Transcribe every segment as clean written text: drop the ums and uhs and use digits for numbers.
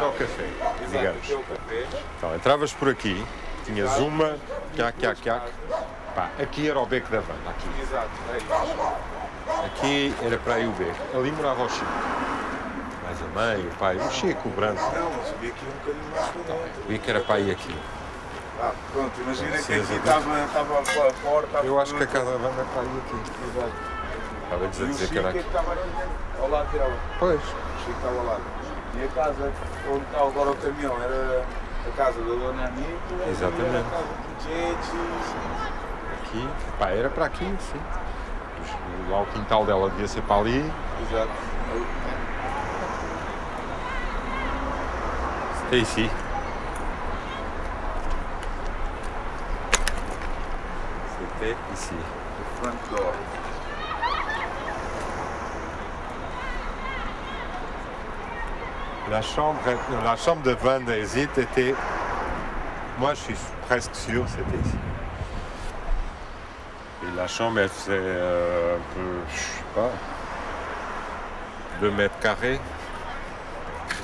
era o café, Exato, digamos. aqui é o café. Então, entravas por aqui, tinhas uma, cac. Pá, aqui era o beco da Vanda, aqui. Exato, é isso. Aqui era para aí o beco. Ali morava o Chico. Mais a mãe, o pai, o Chico, o branco. Não, mas vi aqui um bocadinho mais para dentro. O beco era para aí aqui. Pronto, imagina que Sim, aqui sim. estava a porta. Eu acho que a casa da Vanda é para aí aqui. Exato. Estava a E o dizer Chico que era é que aqui. estava ali ao lado dela. Pois. O Chico estava ao lado. E a casa onde está agora o caminhão era a casa da Dona Anitta. Exatamente. E era a casa do Gente. Aqui. Pá, era para aqui, sim. Lá o quintal dela devia ser para ali. Exato. C'était ici. C'était ici. O front door. La chambre de Vanda Hésite était, moi je suis presque sûr c'était ici. Et la chambre elle faisait un peu, je sais pas, 2 mètres carrés.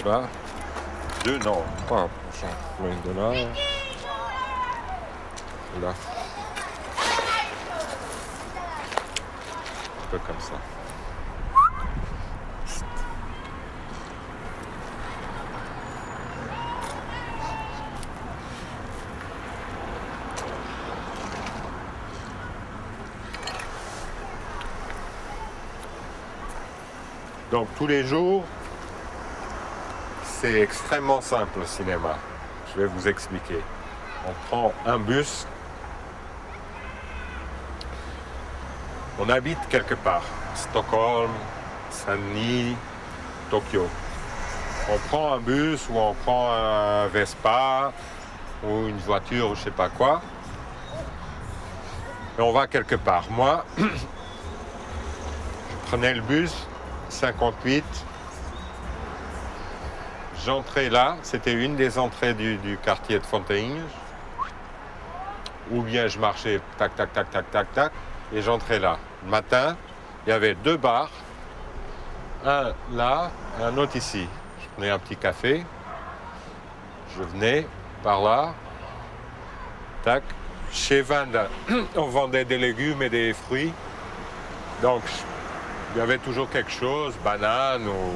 Voilà. 2 non, 3, loin de là. Là. Un peu comme ça. Donc tous les jours, c'est extrêmement simple le cinéma. Je vais vous expliquer. On prend un bus. On habite quelque part. Stockholm, Saint-Denis, Tokyo. On prend un bus ou on prend un Vespa ou une voiture ou je sais pas quoi. Et on va quelque part. Moi, je prenais le bus 58. J'entrais là, c'était une des entrées du quartier de Fontainebleau. Ou bien je marchais tac, et j'entrais là. Le matin, il y avait 2 bars, un là et un autre ici. Je prenais un petit café, je venais par là, tac. Chez Vanda, on vendait des légumes et des fruits. Donc, il y avait toujours quelque chose, banane ou...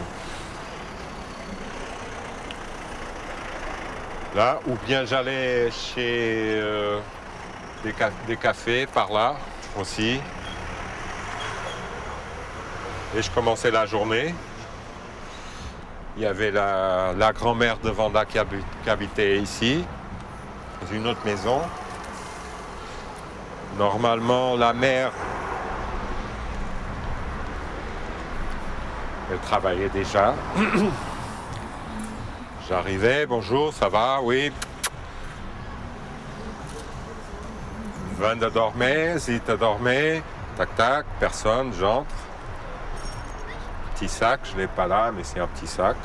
Là, ou bien j'allais chez des cafés par là aussi. Et je commençais la journée. Il y avait la grand-mère de Vanda qui habitait ici, dans une autre maison. Normalement, la mère, elle travaillait déjà. J'arrivais, bonjour, ça va, oui. Vanda dormait, Zita dormait, tac, personne, j'entre. Petit sac, je ne l'ai pas là, mais c'est un petit sac.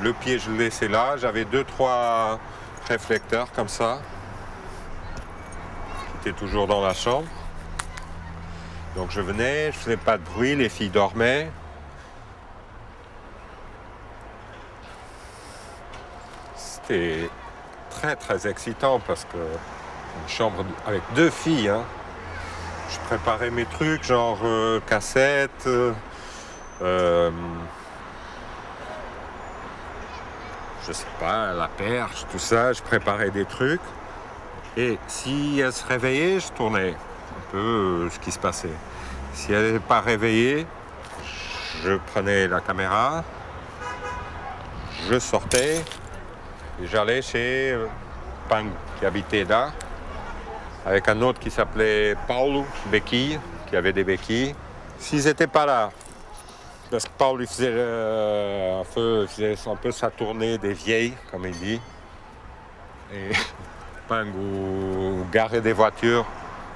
Le pied, je le laissais là, j'avais 2-3 réflecteurs comme ça, qui étaient toujours dans la chambre. Donc je venais, je faisais pas de bruit, les filles dormaient. C'était très excitant parce que une chambre avec 2 filles, hein. Je préparais mes trucs, genre cassettes, je sais pas, la perche, tout ça. Je préparais des trucs. Et si elle se réveillait, je tournais un peu ce qui se passait. Si elle n'était pas réveillée, je prenais la caméra, je sortais. Et j'allais chez Pang, qui habitait là, avec un autre qui s'appelait Paulo Béquille, qui avait des béquilles. S'ils n'étaient pas là, parce que Paul il faisait un peu sa tournée des vieilles, comme il dit, et Pang ou garer des voitures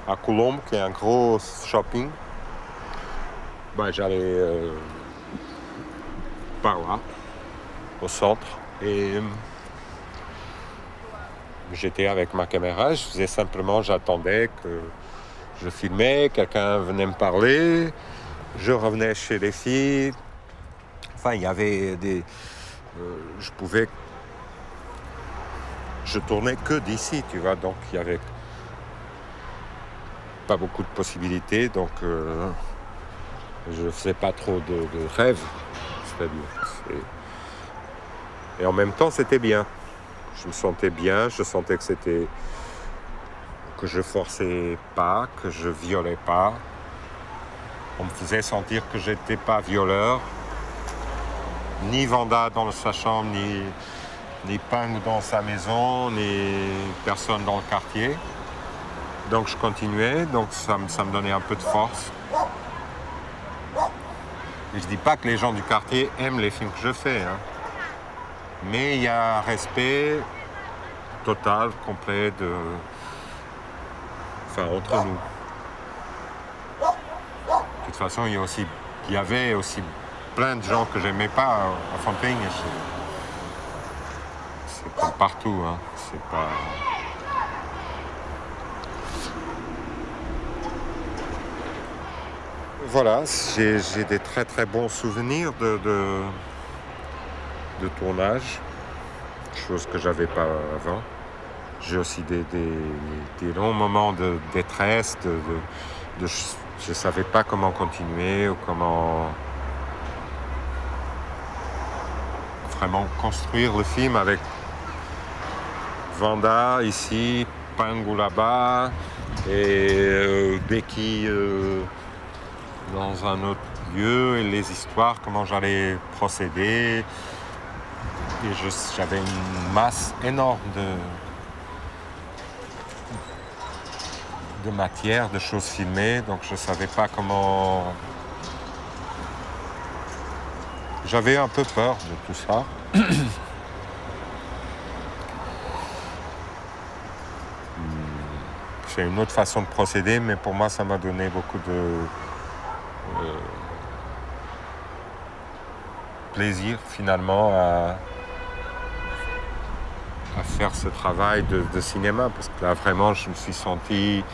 à Coulombe, qui est un gros shopping, ben, j'allais par là, au centre, et j'étais avec ma caméra, je faisais simplement, j'attendais que je filmais, quelqu'un venait me parler, je revenais chez les filles. Enfin, il y avait je tournais que d'ici, tu vois, donc il y avait pas beaucoup de possibilités, donc je faisais pas trop de rêves, c'est-à-dire. Et en même temps, c'était bien. Je me sentais bien, je sentais que je forçais pas, que je violais pas. On me faisait sentir que j'étais pas violeur, ni Vanda dans sa chambre, ni Ping dans sa maison, ni personne dans le quartier. Donc je continuais, donc ça me donnait un peu de force. Et je dis pas que les gens du quartier aiment les films que je fais, hein. Mais il y a un respect total, complet entre nous. De toute façon, il y avait aussi plein de gens que j'aimais pas à Fontaine. C'est comme partout, hein. C'est pas. Voilà, j'ai des très très bons souvenirs de tournage, chose que j'avais pas avant. J'ai aussi des longs moments de détresse, je savais pas comment continuer ou comment vraiment construire le film avec Vanda ici, Pingou là-bas et Becky dans un autre lieu, et les histoires, comment j'allais procéder. Et j'avais une masse énorme de matière, de choses filmées, donc je ne savais pas comment. J'avais un peu peur de tout ça. C'est une autre façon de procéder, mais pour moi ça m'a donné beaucoup de plaisir finalement à faire ce travail de cinéma, parce que là vraiment je me suis senti.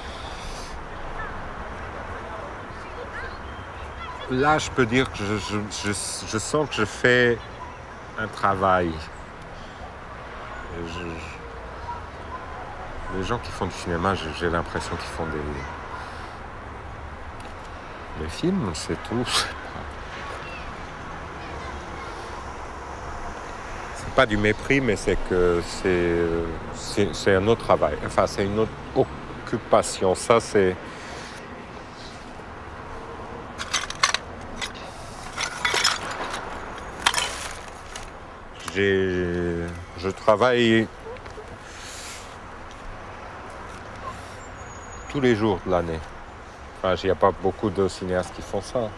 Là je peux dire que je sens que je fais un travail. Les gens qui font du cinéma, j'ai l'impression qu'ils font des films, c'est tout. C'est pas du mépris, mais c'est que c'est un autre travail. Enfin, c'est une autre occupation. Ça, c'est. Je travaille tous les jours de l'année. Enfin, il n'y a pas beaucoup de cinéastes qui font ça.